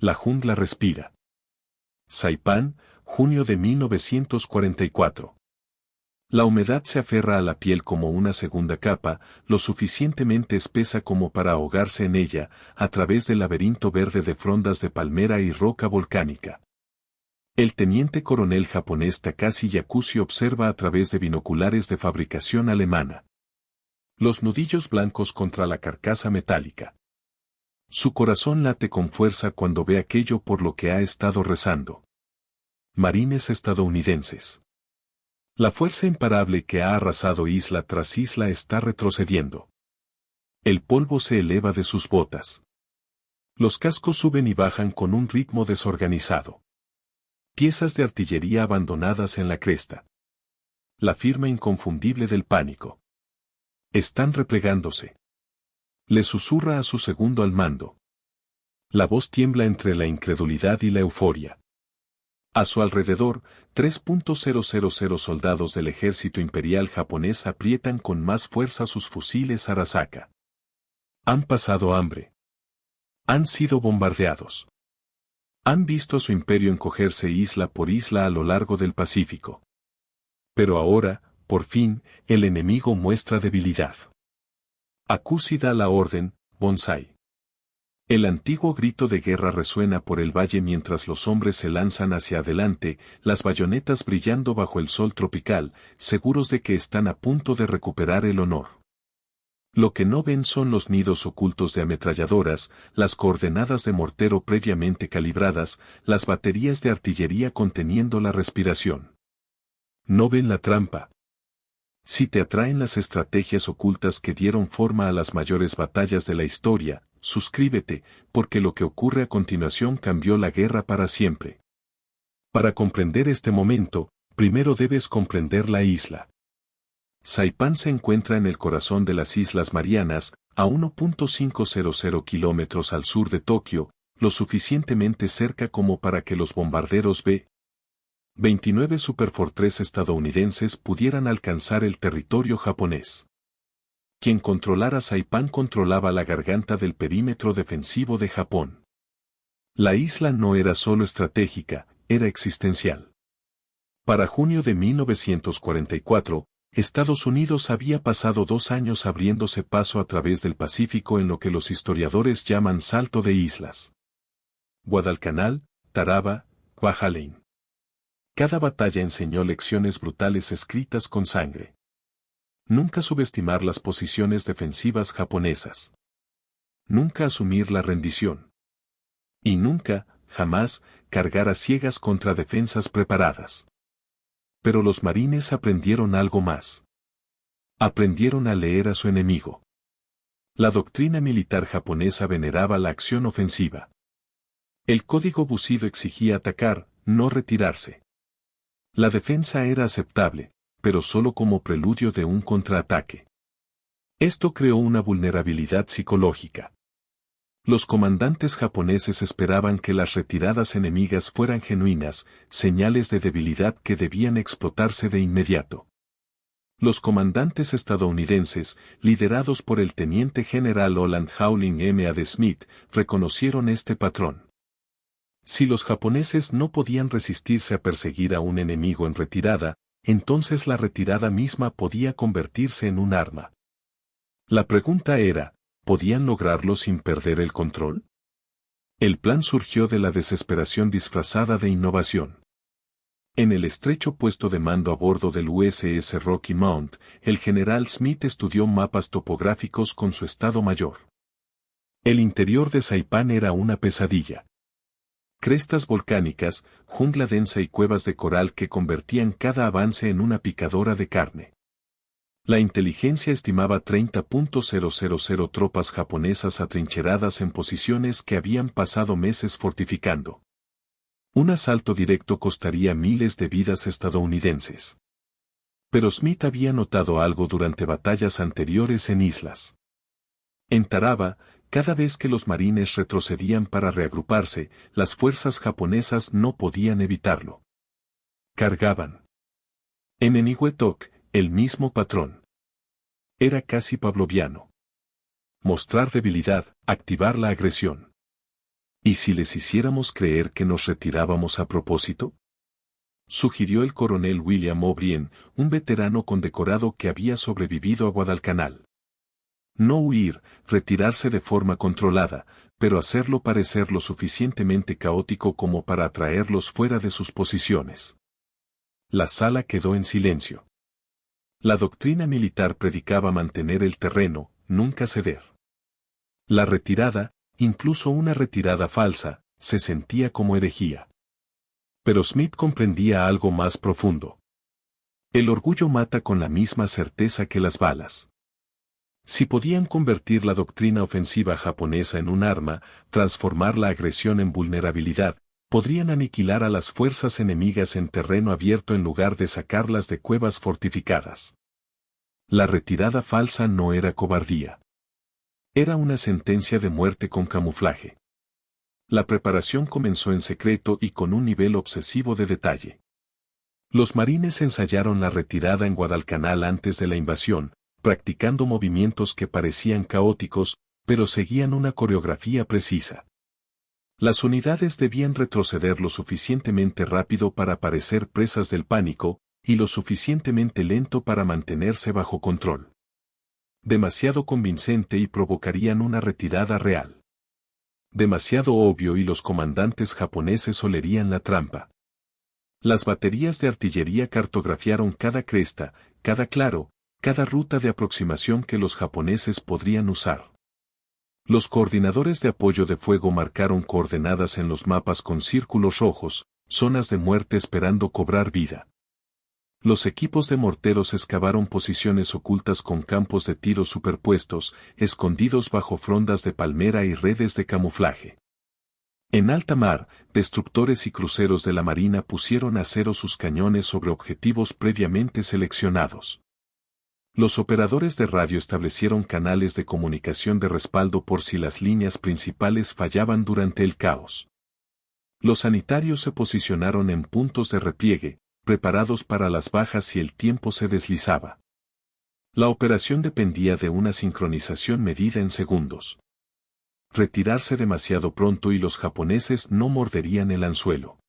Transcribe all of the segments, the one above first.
La jungla respira. Saipán, junio de 1944. La humedad se aferra a la piel como una segunda capa, lo suficientemente espesa como para ahogarse en ella, a través del laberinto verde de frondas de palmera y roca volcánica. El teniente coronel japonés Takashi Yakushi observa a través de binoculares de fabricación alemana los nudillos blancos contra la carcasa metálica. Su corazón late con fuerza cuando ve aquello por lo que ha estado rezando. Marines estadounidenses. La fuerza imparable que ha arrasado isla tras isla está retrocediendo. El polvo se eleva de sus botas. Los cascos suben y bajan con un ritmo desorganizado. Piezas de artillería abandonadas en la cresta. La firma inconfundible del pánico. Están replegándose. Le susurra a su segundo al mando. La voz tiembla entre la incredulidad y la euforia. A su alrededor, 3.000 soldados del ejército imperial japonés aprietan con más fuerza sus fusiles Arasaka. Han pasado hambre. Han sido bombardeados. Han visto a su imperio encogerse isla por isla a lo largo del Pacífico. Pero ahora, por fin, el enemigo muestra debilidad. Yakushi da la orden, Bonsai. El antiguo grito de guerra resuena por el valle mientras los hombres se lanzan hacia adelante, las bayonetas brillando bajo el sol tropical, seguros de que están a punto de recuperar el honor. Lo que no ven son los nidos ocultos de ametralladoras, las coordenadas de mortero previamente calibradas, las baterías de artillería conteniendo la respiración. No ven la trampa. Si te atraen las estrategias ocultas que dieron forma a las mayores batallas de la historia, suscríbete, porque lo que ocurre a continuación cambió la guerra para siempre. Para comprender este momento, primero debes comprender la isla. Saipán se encuentra en el corazón de las Islas Marianas, a 1.500 kilómetros al sur de Tokio, lo suficientemente cerca como para que los bombarderos B-29 Superfortress estadounidenses pudieran alcanzar el territorio japonés. Quien controlara Saipán controlaba la garganta del perímetro defensivo de Japón. La isla no era solo estratégica, era existencial. Para junio de 1944, Estados Unidos había pasado 2 años abriéndose paso a través del Pacífico en lo que los historiadores llaman salto de islas. Guadalcanal, Taraba, Kwajalein. Cada batalla enseñó lecciones brutales escritas con sangre. Nunca subestimar las posiciones defensivas japonesas. Nunca asumir la rendición. Y nunca, jamás, cargar a ciegas contra defensas preparadas. Pero los marines aprendieron algo más. Aprendieron a leer a su enemigo. La doctrina militar japonesa veneraba la acción ofensiva. El código Bushido exigía atacar, no retirarse. La defensa era aceptable, pero solo como preludio de un contraataque. Esto creó una vulnerabilidad psicológica. Los comandantes japoneses esperaban que las retiradas enemigas fueran genuinas, señales de debilidad que debían explotarse de inmediato. Los comandantes estadounidenses, liderados por el teniente general Holland Howling M. A. de Smith, reconocieron este patrón. Si los japoneses no podían resistirse a perseguir a un enemigo en retirada, entonces la retirada misma podía convertirse en un arma. La pregunta era, ¿podían lograrlo sin perder el control? El plan surgió de la desesperación disfrazada de innovación. En el estrecho puesto de mando a bordo del USS Rocky Mount, el general Smith estudió mapas topográficos con su estado mayor. El interior de Saipán era una pesadilla. Crestas volcánicas, jungla densa y cuevas de coral que convertían cada avance en una picadora de carne. La inteligencia estimaba 30.000 tropas japonesas atrincheradas en posiciones que habían pasado meses fortificando. Un asalto directo costaría miles de vidas estadounidenses. Pero Smith había notado algo durante batallas anteriores en islas. En Taraba, cada vez que los marines retrocedían para reagruparse, las fuerzas japonesas no podían evitarlo. Cargaban. En Eniwetok, el mismo patrón. Era casi pavloviano. Mostrar debilidad, activar la agresión. ¿Y si les hiciéramos creer que nos retirábamos a propósito? Sugirió el coronel William O'Brien, un veterano condecorado que había sobrevivido a Guadalcanal. No huir, retirarse de forma controlada, pero hacerlo parecer lo suficientemente caótico como para atraerlos fuera de sus posiciones. La sala quedó en silencio. La doctrina militar predicaba mantener el terreno, nunca ceder. La retirada, incluso una retirada falsa, se sentía como herejía. Pero Smith comprendía algo más profundo. El orgullo mata con la misma certeza que las balas. Si podían convertir la doctrina ofensiva japonesa en un arma, transformar la agresión en vulnerabilidad, podrían aniquilar a las fuerzas enemigas en terreno abierto en lugar de sacarlas de cuevas fortificadas. La retirada falsa no era cobardía. Era una sentencia de muerte con camuflaje. La preparación comenzó en secreto y con un nivel obsesivo de detalle. Los marines ensayaron la retirada en Guadalcanal antes de la invasión, practicando movimientos que parecían caóticos, pero seguían una coreografía precisa. Las unidades debían retroceder lo suficientemente rápido para parecer presas del pánico, y lo suficientemente lento para mantenerse bajo control. Demasiado convincente y provocarían una retirada real. Demasiado obvio y los comandantes japoneses olerían la trampa. Las baterías de artillería cartografiaron cada cresta, cada claro, cada ruta de aproximación que los japoneses podrían usar. Los coordinadores de apoyo de fuego marcaron coordenadas en los mapas con círculos rojos, zonas de muerte esperando cobrar vida. Los equipos de morteros excavaron posiciones ocultas con campos de tiro superpuestos, escondidos bajo frondas de palmera y redes de camuflaje. En alta mar, destructores y cruceros de la marina pusieron a cero sus cañones sobre objetivos previamente seleccionados. Los operadores de radio establecieron canales de comunicación de respaldo por si las líneas principales fallaban durante el caos. Los sanitarios se posicionaron en puntos de repliegue, preparados para las bajas si el tiempo se deslizaba. La operación dependía de una sincronización medida en segundos. Retirarse demasiado pronto y los japoneses no morderían el anzuelo.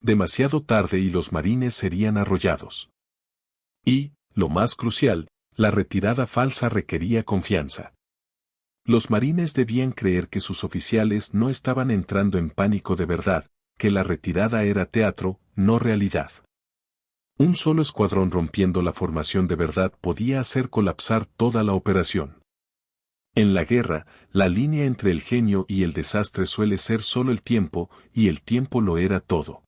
Demasiado tarde y los marines serían arrollados. Y, lo más crucial, la retirada falsa requería confianza. Los marines debían creer que sus oficiales no estaban entrando en pánico de verdad, que la retirada era teatro, no realidad. Un solo escuadrón rompiendo la formación de verdad podía hacer colapsar toda la operación. En la guerra, la línea entre el genio y el desastre suele ser solo el tiempo, y el tiempo lo era todo.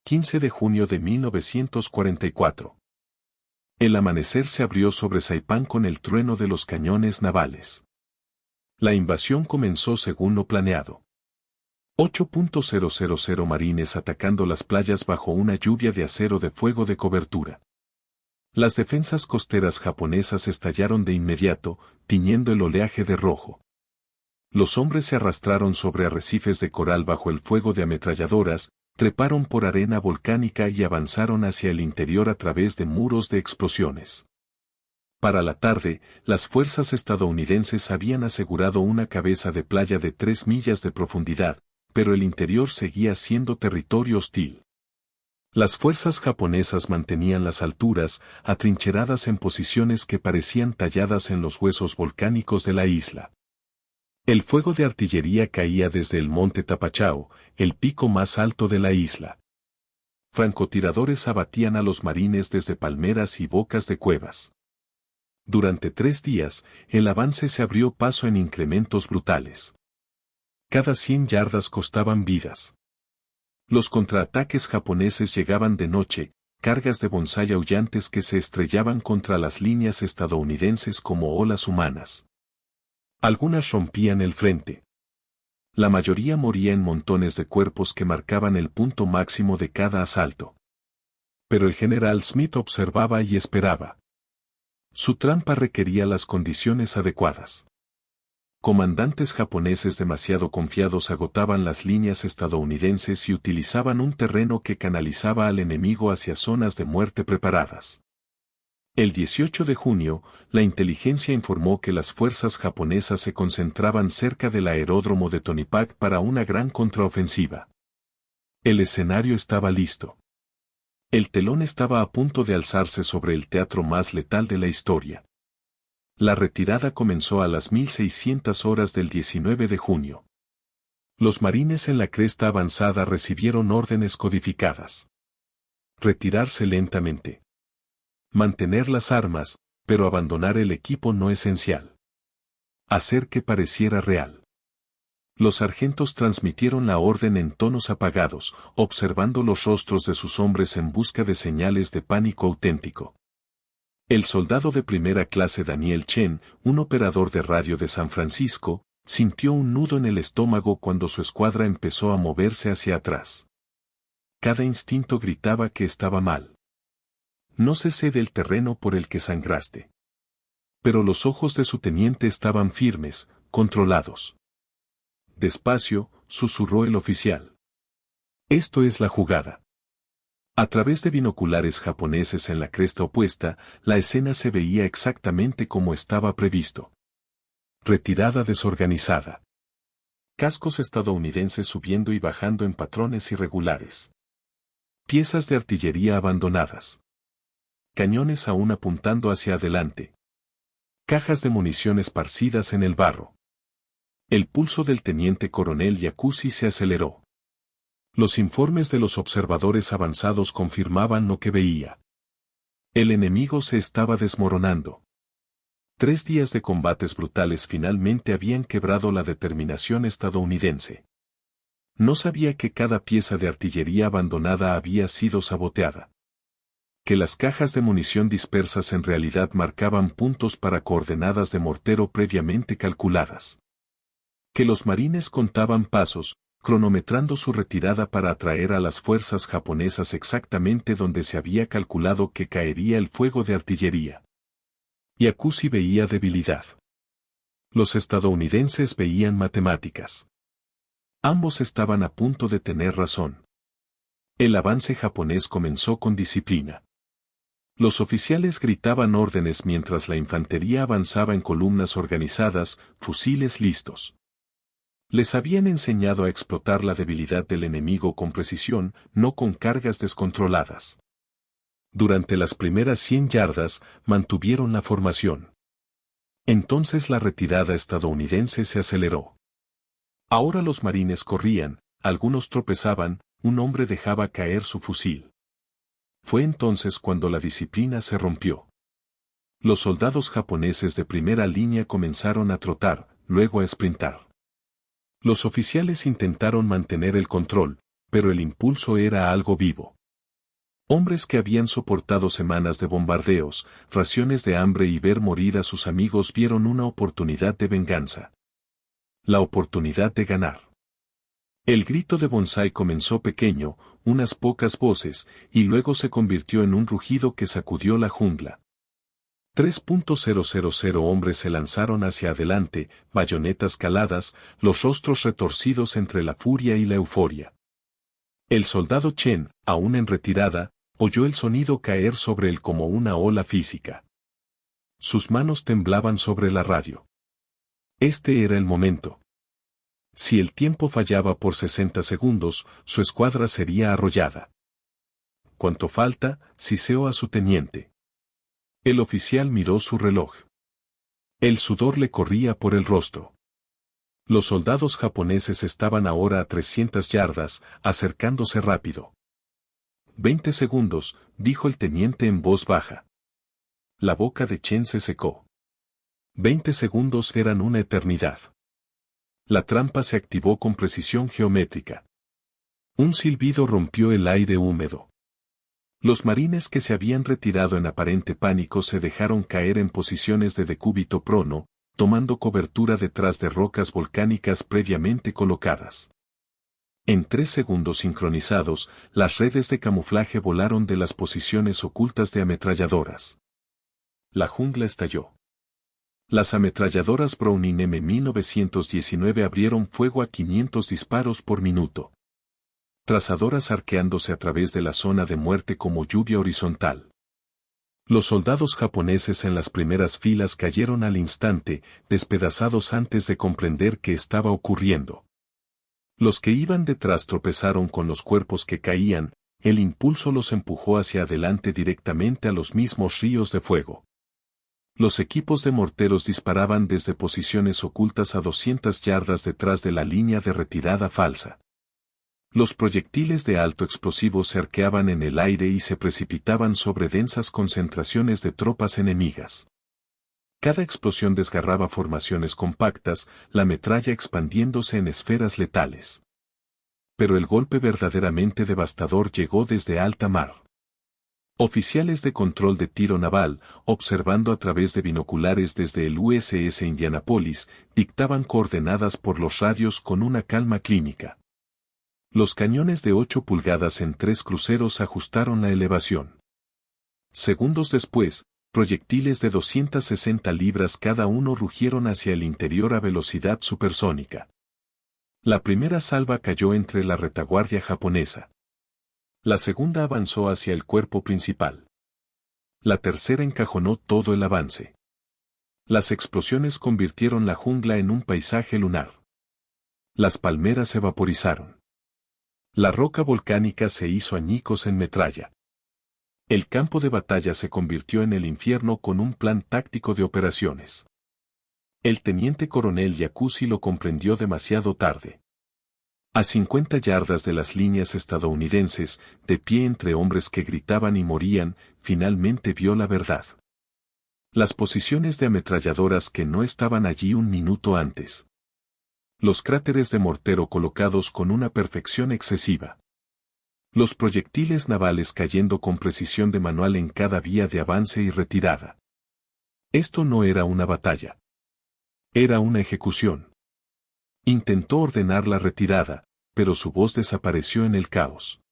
15 de junio de 1944. El amanecer se abrió sobre Saipán con el trueno de los cañones navales. La invasión comenzó según lo planeado. 8.000 marines atacando las playas bajo una lluvia de acero de fuego de cobertura. Las defensas costeras japonesas estallaron de inmediato, tiñendo el oleaje de rojo. Los hombres se arrastraron sobre arrecifes de coral bajo el fuego de ametralladoras, treparon por arena volcánica y avanzaron hacia el interior a través de muros de explosiones. Para la tarde, las fuerzas estadounidenses habían asegurado una cabeza de playa de 3 millas de profundidad, pero el interior seguía siendo territorio hostil. Las fuerzas japonesas mantenían las alturas, atrincheradas en posiciones que parecían talladas en los huesos volcánicos de la isla. El fuego de artillería caía desde el monte Tapachao, el pico más alto de la isla. Francotiradores abatían a los marines desde palmeras y bocas de cuevas. Durante 3 días, el avance se abrió paso en incrementos brutales. Cada 100 yardas costaban vidas. Los contraataques japoneses llegaban de noche, cargas de bonsái aullantes que se estrellaban contra las líneas estadounidenses como olas humanas. Algunas rompían el frente. La mayoría moría en montones de cuerpos que marcaban el punto máximo de cada asalto. Pero el general Smith observaba y esperaba. Su trampa requería las condiciones adecuadas. Comandantes japoneses demasiado confiados agotaban las líneas estadounidenses y utilizaban un terreno que canalizaba al enemigo hacia zonas de muerte preparadas. El 18 de junio, la inteligencia informó que las fuerzas japonesas se concentraban cerca del aeródromo de Tonipak para una gran contraofensiva. El escenario estaba listo. El telón estaba a punto de alzarse sobre el teatro más letal de la historia. La retirada comenzó a las 1600 horas del 19 de junio. Los marines en la cresta avanzada recibieron órdenes codificadas. Retirarse lentamente. Mantener las armas, pero abandonar el equipo no esencial. Hacer que pareciera real. Los sargentos transmitieron la orden en tonos apagados, observando los rostros de sus hombres en busca de señales de pánico auténtico. El soldado de primera clase Daniel Chen, un operador de radio de San Francisco, sintió un nudo en el estómago cuando su escuadra empezó a moverse hacia atrás. Cada instinto gritaba que estaba mal. No se cede el terreno por el que sangraste. Pero los ojos de su teniente estaban firmes, controlados. Despacio, susurró el oficial. Esto es la jugada. A través de binoculares japoneses en la cresta opuesta, la escena se veía exactamente como estaba previsto. Retirada desorganizada. Cascos estadounidenses subiendo y bajando en patrones irregulares. Piezas de artillería abandonadas. Cañones aún apuntando hacia adelante. Cajas de munición esparcidas en el barro. El pulso del teniente coronel Yakushi se aceleró. Los informes de los observadores avanzados confirmaban lo que veía. El enemigo se estaba desmoronando. 3 días de combates brutales finalmente habían quebrado la determinación estadounidense. No sabía que cada pieza de artillería abandonada había sido saboteada. Que las cajas de munición dispersas en realidad marcaban puntos para coordenadas de mortero previamente calculadas. Que los marines contaban pasos, cronometrando su retirada para atraer a las fuerzas japonesas exactamente donde se había calculado que caería el fuego de artillería. Yakushi veía debilidad. Los estadounidenses veían matemáticas. Ambos estaban a punto de tener razón. El avance japonés comenzó con disciplina. Los oficiales gritaban órdenes mientras la infantería avanzaba en columnas organizadas, fusiles listos. Les habían enseñado a explotar la debilidad del enemigo con precisión, no con cargas descontroladas. Durante las primeras 100 yardas, mantuvieron la formación. Entonces la retirada estadounidense se aceleró. Ahora los marines corrían, algunos tropezaban, un hombre dejaba caer su fusil. Fue entonces cuando la disciplina se rompió. Los soldados japoneses de primera línea comenzaron a trotar, luego a sprintar. Los oficiales intentaron mantener el control, pero el impulso era algo vivo. Hombres que habían soportado semanas de bombardeos, raciones de hambre y ver morir a sus amigos vieron una oportunidad de venganza. La oportunidad de ganar. El grito de Bonsai comenzó pequeño, unas pocas voces, y luego se convirtió en un rugido que sacudió la jungla. 3.000 hombres se lanzaron hacia adelante, bayonetas caladas, los rostros retorcidos entre la furia y la euforia. El soldado Chen, aún en retirada, oyó el sonido caer sobre él como una ola física. Sus manos temblaban sobre la radio. Este era el momento. Si el tiempo fallaba por 60 segundos, su escuadra sería arrollada. ¿Cuánto falta?, siseó a su teniente. El oficial miró su reloj. El sudor le corría por el rostro. Los soldados japoneses estaban ahora a 300 yardas, acercándose rápido. 20 segundos, dijo el teniente en voz baja. La boca de Chen se secó. 20 segundos eran una eternidad. La trampa se activó con precisión geométrica. Un silbido rompió el aire húmedo. Los marines que se habían retirado en aparente pánico se dejaron caer en posiciones de decúbito prono, tomando cobertura detrás de rocas volcánicas previamente colocadas. En 3 segundos sincronizados, las redes de camuflaje volaron de las posiciones ocultas de ametralladoras. La jungla estalló. Las ametralladoras Browning M1919 abrieron fuego a 500 disparos por minuto. Trazadoras arqueándose a través de la zona de muerte como lluvia horizontal. Los soldados japoneses en las primeras filas cayeron al instante, despedazados antes de comprender qué estaba ocurriendo. Los que iban detrás tropezaron con los cuerpos que caían, el impulso los empujó hacia adelante directamente a los mismos ríos de fuego. Los equipos de morteros disparaban desde posiciones ocultas a 200 yardas detrás de la línea de retirada falsa. Los proyectiles de alto explosivo se arqueaban en el aire y se precipitaban sobre densas concentraciones de tropas enemigas. Cada explosión desgarraba formaciones compactas, la metralla expandiéndose en esferas letales. Pero el golpe verdaderamente devastador llegó desde alta mar. Oficiales de control de tiro naval, observando a través de binoculares desde el USS Indianapolis, dictaban coordenadas por los radios con una calma clínica. Los cañones de 8 pulgadas en 3 cruceros ajustaron la elevación. Segundos después, proyectiles de 260 libras cada uno rugieron hacia el interior a velocidad supersónica. La primera salva cayó entre la retaguardia japonesa. La segunda avanzó hacia el cuerpo principal. La tercera encajonó todo el avance. Las explosiones convirtieron la jungla en un paisaje lunar. Las palmeras se vaporizaron. La roca volcánica se hizo añicos en metralla. El campo de batalla se convirtió en el infierno con un plan táctico de operaciones. El teniente coronel Yakushi lo comprendió demasiado tarde. A 50 yardas de las líneas estadounidenses, de pie entre hombres que gritaban y morían, finalmente vio la verdad. Las posiciones de ametralladoras que no estaban allí un minuto antes. Los cráteres de mortero colocados con una perfección excesiva. Los proyectiles navales cayendo con precisión de manual en cada vía de avance y retirada. Esto no era una batalla. Era una ejecución. Intentó ordenar la retirada, pero su voz desapareció en el caos.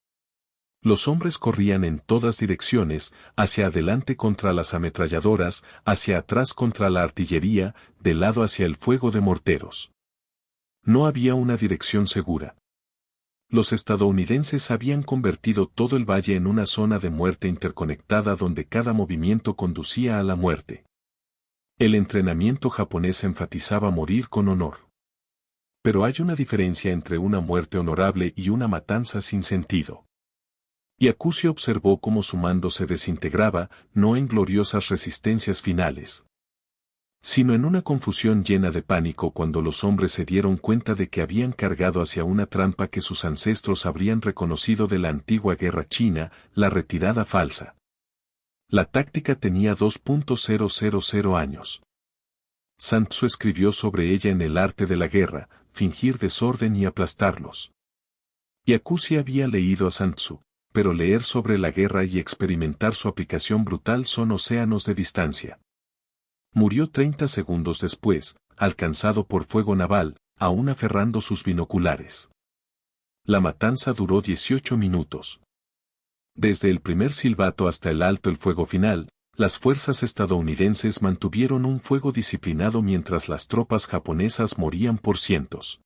Los hombres corrían en todas direcciones, hacia adelante contra las ametralladoras, hacia atrás contra la artillería, de lado hacia el fuego de morteros. No había una dirección segura. Los estadounidenses habían convertido todo el valle en una zona de muerte interconectada donde cada movimiento conducía a la muerte. El entrenamiento japonés enfatizaba morir con honor. Pero hay una diferencia entre una muerte honorable y una matanza sin sentido. Yakushi observó cómo su mando se desintegraba, no en gloriosas resistencias finales, sino en una confusión llena de pánico cuando los hombres se dieron cuenta de que habían cargado hacia una trampa que sus ancestros habrían reconocido de la antigua guerra china, la retirada falsa. La táctica tenía 2.000 años. Sun Tzu escribió sobre ella en El arte de la guerra, fingir desorden y aplastarlos. Yakushi había leído a Sun Tzu, pero leer sobre la guerra y experimentar su aplicación brutal son océanos de distancia. Murió 30 segundos después, alcanzado por fuego naval, aún aferrando sus binoculares. La matanza duró 18 minutos. Desde el primer silbato hasta el alto el fuego final, las fuerzas estadounidenses mantuvieron un fuego disciplinado mientras las tropas japonesas morían por cientos.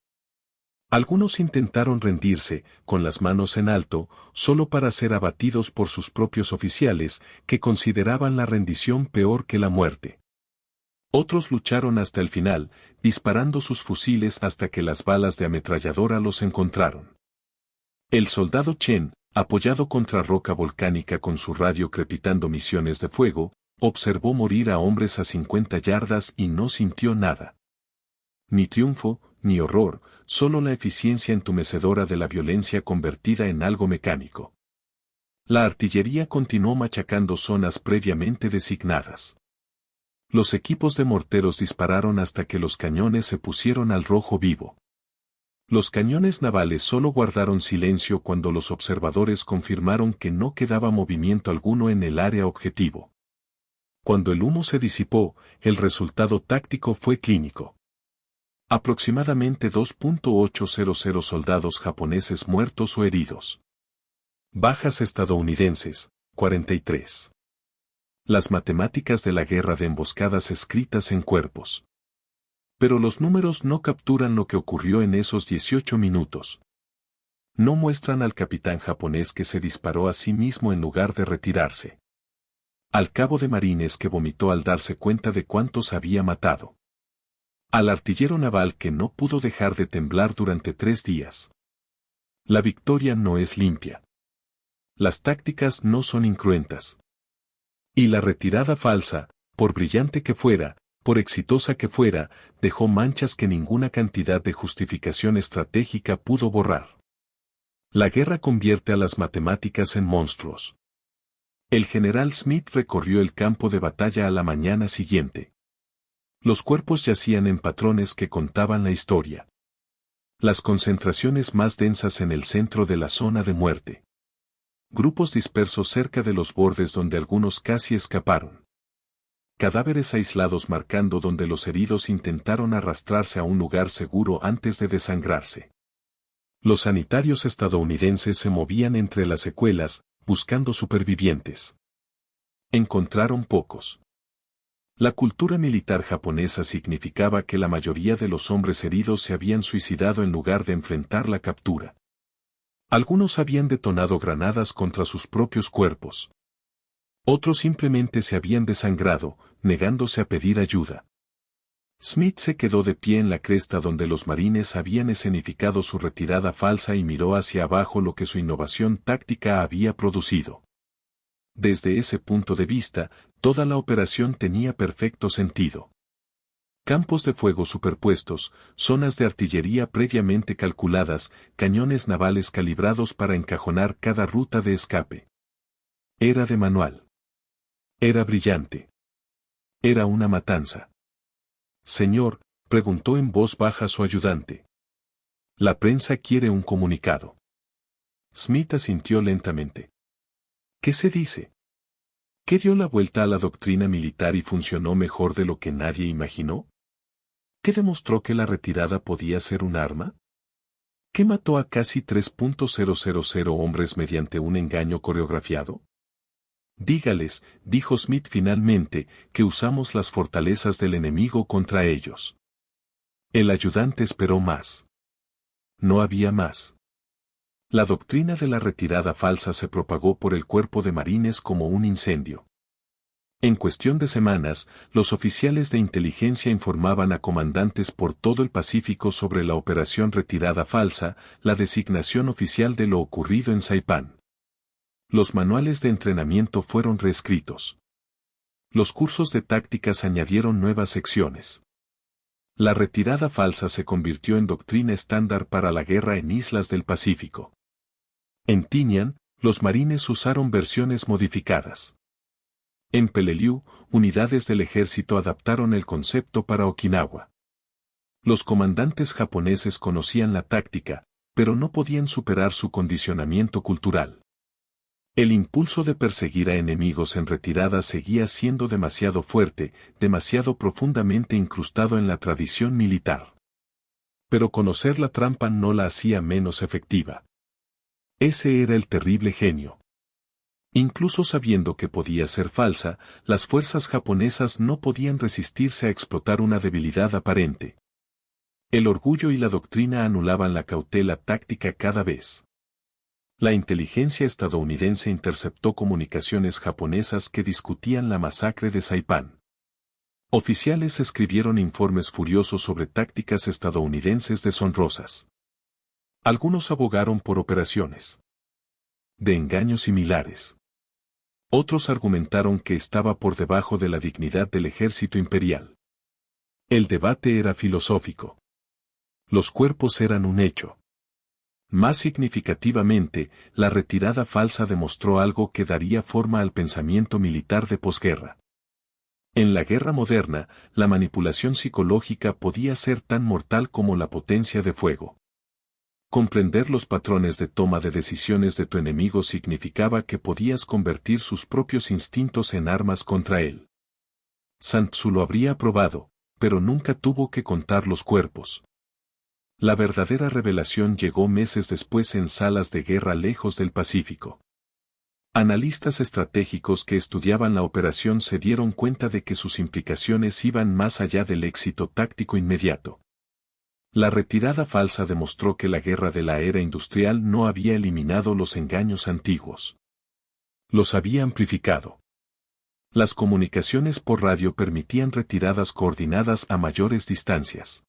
Algunos intentaron rendirse, con las manos en alto, solo para ser abatidos por sus propios oficiales, que consideraban la rendición peor que la muerte. Otros lucharon hasta el final, disparando sus fusiles hasta que las balas de ametralladora los encontraron. El soldado Chen, apoyado contra roca volcánica con su radio crepitando misiones de fuego, observó morir a hombres a 50 yardas y no sintió nada. Ni triunfo, ni horror, solo la eficiencia entumecedora de la violencia convertida en algo mecánico. La artillería continuó machacando zonas previamente designadas. Los equipos de morteros dispararon hasta que los cañones se pusieron al rojo vivo. Los cañones navales solo guardaron silencio cuando los observadores confirmaron que no quedaba movimiento alguno en el área objetivo. Cuando el humo se disipó, el resultado táctico fue clínico. Aproximadamente 2.800 soldados japoneses muertos o heridos. Bajas estadounidenses, 43. Las matemáticas de la guerra de emboscadas escritas en cuerpos. Pero los números no capturan lo que ocurrió en esos 18 minutos. No muestran al capitán japonés que se disparó a sí mismo en lugar de retirarse. Al cabo de marines que vomitó al darse cuenta de cuántos había matado. Al artillero naval que no pudo dejar de temblar durante 3 días. La victoria no es limpia. Las tácticas no son incruentas. Y la retirada falsa, por brillante que fuera, por exitosa que fuera, dejó manchas que ninguna cantidad de justificación estratégica pudo borrar. La guerra convierte a las matemáticas en monstruos. El general Smith recorrió el campo de batalla a la mañana siguiente. Los cuerpos yacían en patrones que contaban la historia. Las concentraciones más densas en el centro de la zona de muerte. Grupos dispersos cerca de los bordes donde algunos casi escaparon. Cadáveres aislados marcando donde los heridos intentaron arrastrarse a un lugar seguro antes de desangrarse. Los sanitarios estadounidenses se movían entre las secuelas, buscando supervivientes. Encontraron pocos. La cultura militar japonesa significaba que la mayoría de los hombres heridos se habían suicidado en lugar de enfrentar la captura. Algunos habían detonado granadas contra sus propios cuerpos. Otros simplemente se habían desangrado, negándose a pedir ayuda. Smith se quedó de pie en la cresta donde los marines habían escenificado su retirada falsa y miró hacia abajo lo que su innovación táctica había producido. Desde ese punto de vista, toda la operación tenía perfecto sentido. Campos de fuego superpuestos, zonas de artillería previamente calculadas, cañones navales calibrados para encajonar cada ruta de escape. Era de manual. Era brillante. Era una matanza. Señor, preguntó en voz baja su ayudante. La prensa quiere un comunicado. Smith asintió lentamente. ¿Qué se dice? ¿Qué dio la vuelta a la doctrina militar y funcionó mejor de lo que nadie imaginó? ¿Qué demostró que la retirada podía ser un arma? ¿Qué mató a casi 3.000 hombres mediante un engaño coreografiado? Dígales, dijo Smith finalmente, que usamos las fortalezas del enemigo contra ellos. El ayudante esperó más. No había más. La doctrina de la retirada falsa se propagó por el cuerpo de marines como un incendio. En cuestión de semanas, los oficiales de inteligencia informaban a comandantes por todo el Pacífico sobre la operación retirada falsa, la designación oficial de lo ocurrido en Saipán. Los manuales de entrenamiento fueron reescritos. Los cursos de tácticas añadieron nuevas secciones. La retirada falsa se convirtió en doctrina estándar para la guerra en islas del Pacífico. En Tinian, los marines usaron versiones modificadas. En Peleliu, unidades del ejército adaptaron el concepto para Okinawa. Los comandantes japoneses conocían la táctica, pero no podían superar su condicionamiento cultural. El impulso de perseguir a enemigos en retirada seguía siendo demasiado fuerte, demasiado profundamente incrustado en la tradición militar. Pero conocer la trampa no la hacía menos efectiva. Ese era el terrible genio. Incluso sabiendo que podía ser falsa, las fuerzas japonesas no podían resistirse a explotar una debilidad aparente. El orgullo y la doctrina anulaban la cautela táctica cada vez. La inteligencia estadounidense interceptó comunicaciones japonesas que discutían la masacre de Saipán. Oficiales escribieron informes furiosos sobre tácticas estadounidenses deshonrosas. Algunos abogaron por operaciones de engaños similares. Otros argumentaron que estaba por debajo de la dignidad del ejército imperial. El debate era filosófico. Los cuerpos eran un hecho. Más significativamente, la retirada falsa demostró algo que daría forma al pensamiento militar de posguerra. En la guerra moderna, la manipulación psicológica podía ser tan mortal como la potencia de fuego. Comprender los patrones de toma de decisiones de tu enemigo significaba que podías convertir sus propios instintos en armas contra él. Sun Tzu lo habría probado, pero nunca tuvo que contar los cuerpos. La verdadera revelación llegó meses después en salas de guerra lejos del Pacífico. Analistas estratégicos que estudiaban la operación se dieron cuenta de que sus implicaciones iban más allá del éxito táctico inmediato. La retirada falsa demostró que la guerra de la era industrial no había eliminado los engaños antiguos. Los había amplificado. Las comunicaciones por radio permitían retiradas coordinadas a mayores distancias.